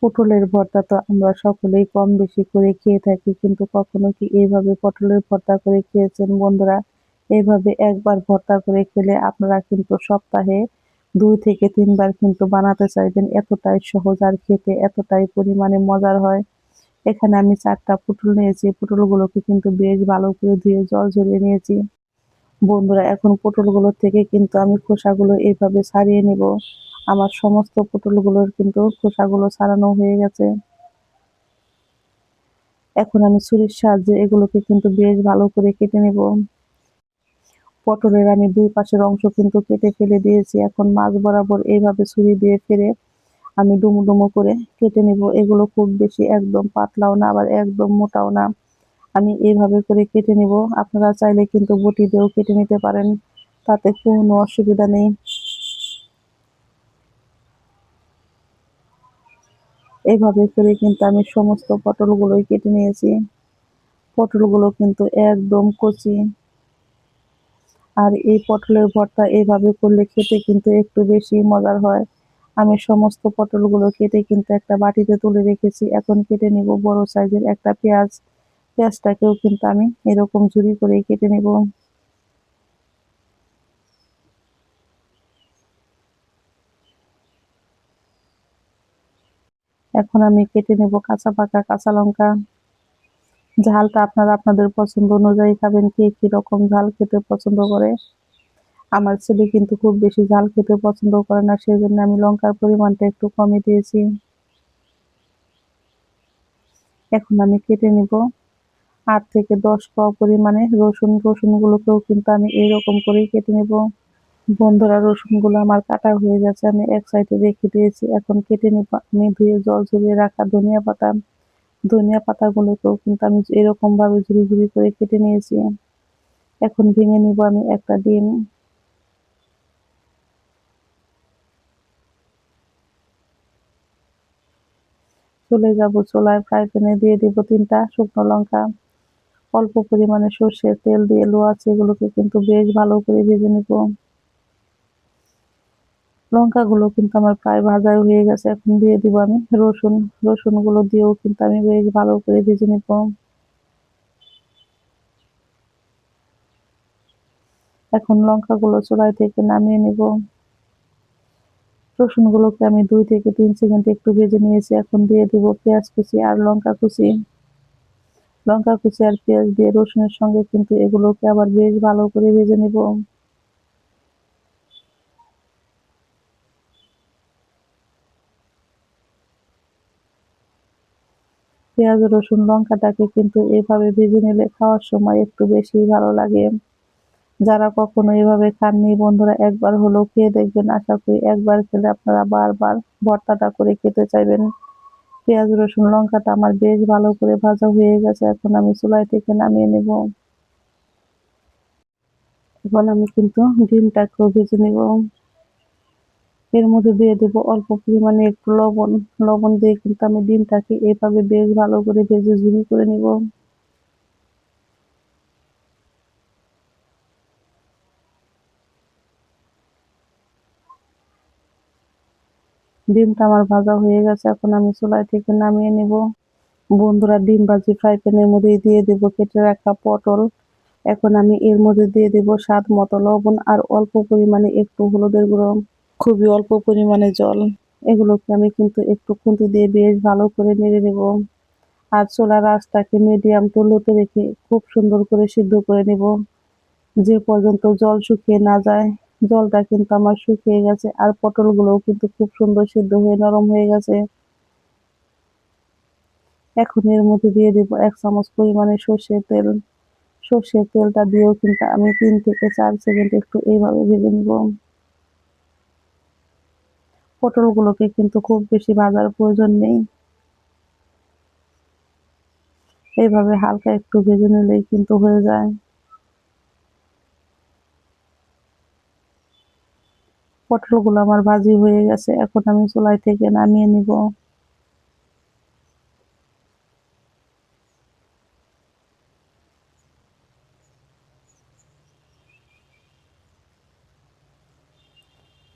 পটলের ভর্তা তো আমরা সকলেই কম বেশি করে খেয়ে থাকি, কিন্তু কখনো কি এইভাবে পটলের ভর্তা করে খেয়েছেন বন্ধুরা? এইভাবে একবার ভর্তা করে খেলে আপনারা কিন্তু সপ্তাহে ২ থেকে ৩ বার কিন্তু বানাতে চাইবেন। এতটাই সহজ আর খেতে এতটাই পরিমাণে মজার হয়। এখানে আমি ৪ টা পটল নিয়েছি। পটলগুলোকে কিন্তু বেশ ভালো করে ধুয়ে জল ঝরিয়ে নিয়েছি। বন্ধুরা, এখন পটলগুলোর থেকে কিন্তু আমি খোসাগুলো এইভাবে ছাড়িয়ে নিব। আমার সমস্ত পটলগুলোর কিন্তু খোসাগুলো ছাড়ানো হয়ে গেছে। এখন আমি ছুরির সাহায্যে এগুলোকে কিন্তু বেশ ভালো করে কেটে নেব। পটলের আমি ২ পাশের অংশ কিন্তু কেটে ফেলে দিয়েছি। এখন মাঝ বরাবর এইভাবে ছুরি দিয়ে ফেলে আমি ডুমো ডুমো করে কেটে নেব। এগুলো খুব বেশি একদম পাতলাও না, আবার একদম মোটাও না। আমি এইভাবে করে কেটে নেব। আপনারা চাইলে কিন্তু বটি দিয়েও কেটে নিতে পারেন, তাতে কোনো অসুবিধা নেই। এইভাবে করে কিন্তু আমি সমস্ত পটলগুলোই কেটে নিয়েছি। পটলগুলো কিন্তু একদম কচি। আর এই পটলের ভর্তা এইভাবে করলে খেতে কিন্তু একটু বেশি মজার হয়। আমি সমস্ত পটলগুলো কেটে কিন্তু একটা বাটিতে তুলে রেখেছি। এখন কেটে নিব বড় সাইজের একটা পেঁয়াজ। পেঁয়াজটাকেও কিন্তু আমি এরকম ঝুরি করেই কেটে নিব। এখন আমি কেটে নেব কাঁচা পাকা কাঁচা লঙ্কা। ঝালটা আপনারা আপনাদের পছন্দ অনুযায়ী খাবেন, কে কিরকম ঝাল খেতে পছন্দ করে। আমার ছেলে কিন্তু খুব বেশি ঝাল খেতে পছন্দ করে না, সেজন্য আমি লঙ্কার পরিমাণটা একটু কমই দিয়েছি। এখন আমি কেটে নিব ৮ থেকে ১০ কোয়া পরিমাণে রসুন। রসুনগুলোকেও কিন্তু আমি এইরকম করেই কেটে নেব। বন্ধুরা, রসুনগুলো আমার কাটা হয়ে গেছে, আমি এক সাইডে রেখে দিয়েছি। এখন কেটে নিব আমি ধুয়ে জল ঝরিয়ে রাখা ধনিয়া পাতা। ধনিয়া পাতাগুলোকেও কিন্তু আমি এরকম ভাবে ঝুরি ঝুরি করে কেটে নিয়েছি। এখন ভেঙে নিব আমি একটা ডিম। চলে যাব চুলায়, ফ্রাই প্যানে দিয়ে দিব ৩ টা শুকনো লঙ্কা। অল্প পরিমাণে সর্ষের তেল দিয়ে লো আছে এগুলোকে কিন্তু বেশ ভালো করে ভেজে নিব। লঙ্কাগুলো কিন্তু আমার প্রায় ভাজা হয়ে গেছে। এখন দিয়ে দিব আমি রসুন। রসুনগুলো দিয়েও কিন্তু আমি বেশ ভালো করে ভেজে নিব। এখন লঙ্কাগুলো চুলায় থেকে নামিয়ে নিব। রসুনগুলোকে আমি ২ থেকে ৩ সেকেন্ড একটু ভেজে নিয়েছি। এখন দিয়ে দিব পেঁয়াজ কুচি আর লঙ্কা কুচি। লঙ্কা কুচি আর পেঁয়াজ দিয়ে রসুনের সঙ্গে কিন্তু এগুলোকে আবার বেশ ভালো করে ভেজে নিব। পেঁয়াজ রসুন লঙ্কাটাকে কিন্তু এভাবে ভেজে নিলে খাওয়ার সময় একটু বেশি ভালো লাগে। যারা কখনো এভাবে খাননি বন্ধুরা, একবার হলেও খেয়ে দেখবেন। আশা করি একবার খেলে আপনারা বারবার ভর্তাটা করে খেতে চাইবেন। পেঁয়াজ রসুন লঙ্কাটা আমার বেশ ভালো করে ভাজা হয়ে গেছে। এখন আমি চুলায় থেকে নামিয়ে নেব। এখন আমি কিন্তু ডিমটাকেও ভেজে নেব। এর মধ্যে দিয়ে দেব অল্প পরিমাণে একটু লবণ। লবণ দিয়ে কিন্তু আমি ডিমটাকে এভাবে বেশ ভালো করে ভেজে ঝুরি করে নিব। ডিমটা আমার ভাজা হয়ে গেছে। এখন আমি চুলায় থেকে নামিয়ে নেব। বন্ধুরা, ডিম ভাজি ফ্রাই প্যানের মধ্যে দিয়ে দেব কেটে রাখা পটল। এখন আমি এর মধ্যে দিয়ে দেব স্বাদ মতো লবণ আর অল্প পরিমাণে একটু হলুদের গুঁড়ো, খুবই অল্প পরিমাণে জল। এগুলোকে আমি কিন্তু একটু খুন্তি দিয়ে বেশ ভালো করে নেড়ে নেব। আর চুলার আঁচটাকে মিডিয়াম টু লোতে রেখে খুব সুন্দর করে সিদ্ধ করে নেব, যে পর্যন্ত জল শুকিয়ে না যায়। জলটা কিন্তু আমার শুকিয়ে গেছে আর পটলগুলোও কিন্তু খুব সুন্দর সিদ্ধ হয়ে নরম হয়ে গেছে। এখন এর মধ্যে দিয়ে দেব ১ চামচ পরিমাণে সর্ষের তেল। সর্ষের তেলটা দিয়েও কিন্তু আমি ৩ থেকে ৪ সেকেন্ড একটু এইভাবে ভেজে নিব। পটলগুলোকে কিন্তু খুব বেশি ভাজার প্রয়োজন নেই। এইভাবে হালকা একটু ভেজে নিলেই কিন্তু হয়ে যায়। পটলগুলো আমার ভাজি হয়ে গেছে। এখন আমি চুলায় থেকে নামিয়ে নিব।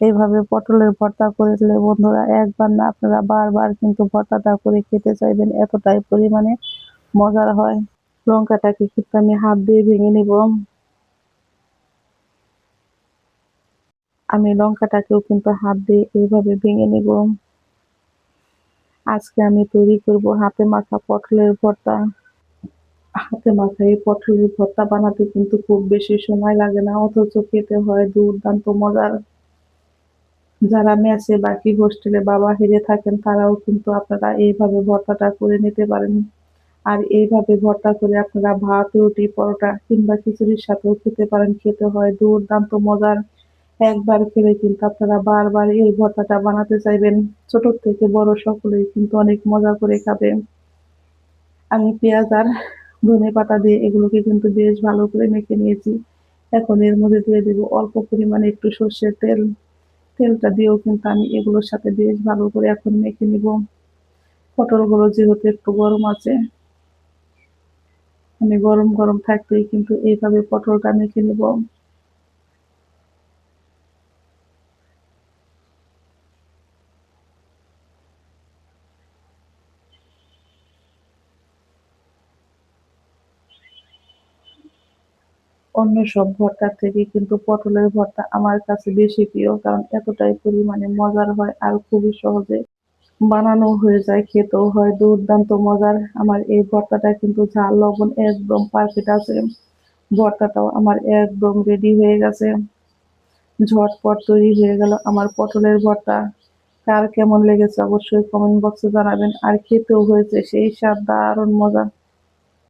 এইভাবে পটলের ভর্তা করলে বন্ধুরা একবার না আপনারা বারবার কিন্তু ভর্তাটা করে খেতে চাইবেন, এতটাই পরিমাণে মজার হয়। লঙ্কাটাকে কিন্তু আমি হাত দিয়ে ভেঙে নিব। আমি লঙ্কাটাকেও কিন্তু হাত দিয়ে এইভাবে ভেঙে নিব। আজকে আমি তৈরি করব হাতে মাখা পটলের ভর্তা। হাতে মাখা এই পটলের ভর্তা বানাতে কিন্তু খুব বেশি সময় লাগে না, অথচ খেতে হয় দুর্দান্ত মজার। যারা মেসে বা কি হোস্টেলে বাবা হেরে থাকেন তারাও কিন্তু আপনারা এইভাবে ভর্তাটা করে নিতে পারেন। আর এইভাবে ভর্তা করে আপনারা ভাত, রুটি, পরোটা কিংবা খিচুড়ির সাথেও খেতে পারেন। খেতে হয় দুর্দান্ত মজার। একবার খেলে কিন্তু আপনারা বারবার এই ভর্তাটা বানাতে চাইবেন। ছোট থেকে বড় সকলেই কিন্তু অনেক মজা করে খাবে। আমি পেঁয়াজ আর ধনেপাতা দিয়ে এগুলোকে কিন্তু বেশ ভালো করে মেখে নিয়েছি। এখন এর মধ্যে দিয়ে দেব অল্প পরিমাণে একটু সর্ষের তেল। তেলটা দিয়েও কিন্তু আমি এগুলোর সাথে বেশ ভালো করে এখন মেখে নিব। পটলগুলো যেহেতু একটু গরম আছে, আমি গরম গরম থাকতেই কিন্তু এইভাবে পটলটা মেখে নিব। অন্য সব ভর্তার থেকে কিন্তু পটলের ভর্তা আমার কাছে বেশি প্রিয়, কারণ এতটাই পরিমাণে মজার হয় আর খুবই সহজে বানানো হয়ে যায়, খেতেও হয় দুর্দান্ত মজার। আমার এই ভর্তাটা কিন্তু ঝাল লবণ একদম পারফেক্ট আছে। ভর্তাটাও আমার একদম রেডি হয়ে গেছে। ঝটপট তৈরি হয়ে গেল আমার পটলের ভর্তা। কার কেমন লেগেছে অবশ্যই কমেন্ট বক্সে জানাবেন। আর খেতেও হয়েছে সেই স্বাদ, দারুণ মজা।